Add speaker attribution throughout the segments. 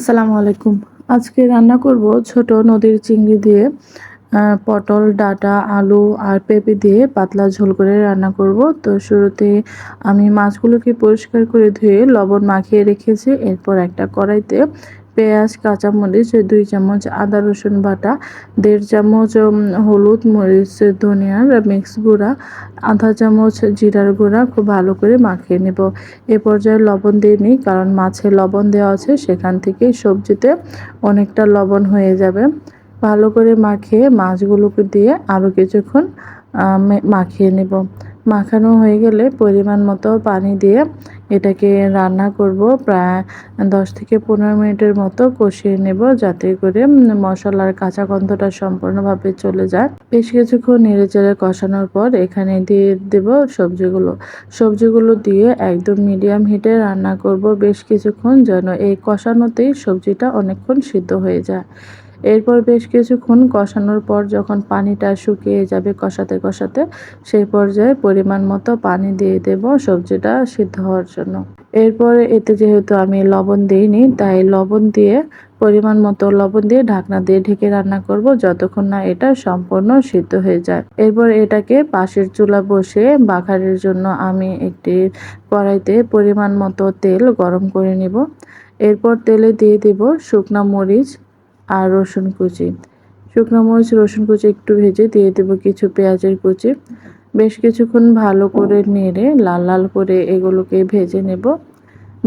Speaker 1: আসসালামু আলাইকুম। আজকে রান্না করব ছোট নদীর চিংড়ি দিয়ে পটল, ডাঁটা, আলু আর পেঁপে দিয়ে পাতলা ঝোল করে রান্না করব। তো শুরুতে আমি মাছগুলোকে পরিষ্কার করে ধুয়ে লবণ মাখিয়ে রেখেছি। এরপর একটা কড়াইতে পেঁয়াজ, কাঁচামরিচ, 2 চামচ আদা রসুন বাটা, 1.5 চামচ হলুদ, মরিচ, ধনিয়ার মিক্স গুঁড়া, আধা চামচ জিরার গুঁড়া খুব ভালো করে মাখিয়ে নেব। এ পর্যায়ে লবণ দিয়ে নিই, কারণ মাছে লবণ দেওয়া আছে, সেখান থেকে সবজিতে অনেকটা লবণ হয়ে যাবে। ভালো করে মাখিয়ে মাছগুলোকে দিয়ে আরও কিছুক্ষণ মাখিয়ে নেব। মাখানো হয়ে গেলে পরিমাণ মতো পানি দিয়ে এটাকে রান্না করব। প্রায় 10 থেকে 15 মিনিটের মতো কষিয়ে নেব, যাতে করে মশলার কাঁচা গন্ধটা সম্পূর্ণভাবে চলে যায়। বেশ কিছুক্ষণ নেড়েচেড়ে কষানোর পর এখানে দিয়ে দেব সবজিগুলো দিয়ে একদম মিডিয়াম হিটে রান্না করব বেশ কিছুক্ষণ, যেন এই কষানোতেই সবজিটা অনেকক্ষণ সিদ্ধ হয়ে যায়। এরপর বেশ কিছুক্ষণ কষানোর পর যখন পানিটা শুকিয়ে যাবে কষাতে কষাতে, সেই পর্যায়ে পরিমাণ মতো পানি দিয়ে দেব সবজিটা সিদ্ধ হওয়ার জন্য। এরপরে এতে যেহেতু আমি লবণ দিইনি, তাই পরিমাণ মতো লবণ দিয়ে ঢাকনা দিয়ে ঢেকে রান্না করব যতক্ষণ না এটা সম্পূর্ণ সিদ্ধ হয়ে যায়। এরপর এটাকে পাশের চুলা বসে বাঘারের জন্য আমি একটি কড়াইতে পরিমাণ মতো তেল গরম করে নিব। এরপর তেলে দিয়ে দেব শুকনা মরিচ আর রসুন কুচি। শুকনো মরিচ, রসুন কুচি একটু ভেজে দিয়ে দেবো কিছু পেঁয়াজের কুচি। বেশ কিছুক্ষণ ভালো করে নেড়ে লাল লাল করে এগুলোকে ভেজে নেব।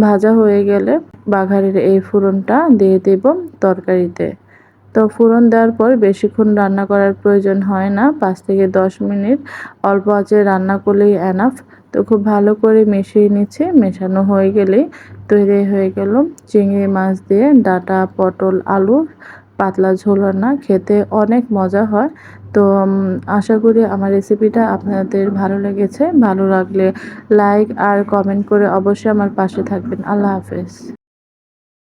Speaker 1: ভাজা হয়ে গেলে বাঘারের এই ফোড়নটা দিয়ে দেব তরকারিতে। তো ফোড়ন দেওয়ার পর বেশিক্ষণ রান্না করার প্রয়োজন হয় না, 5 থেকে 10 মিনিট অল্প আঁচে রান্না করলেই এনাফ। তো খুব ভালো করে মিশিয়ে নিচ্ছে। মেশানো হয়ে গেলেই তৈরি হয়ে গেল চিংড়ি মাছ দিয়ে ডাঁটা, পটল, আলু পাতলা ঝোল রান্না। খেতে অনেক মজা হয়। তো আশা করি আমার রেসিপিটা আপনাদের ভালো লেগেছে। ভালো লাগলে লাইক আর কমেন্ট করে অবশ্যই আমার পাশে থাকবেন। আল্লাহ হাফেজ।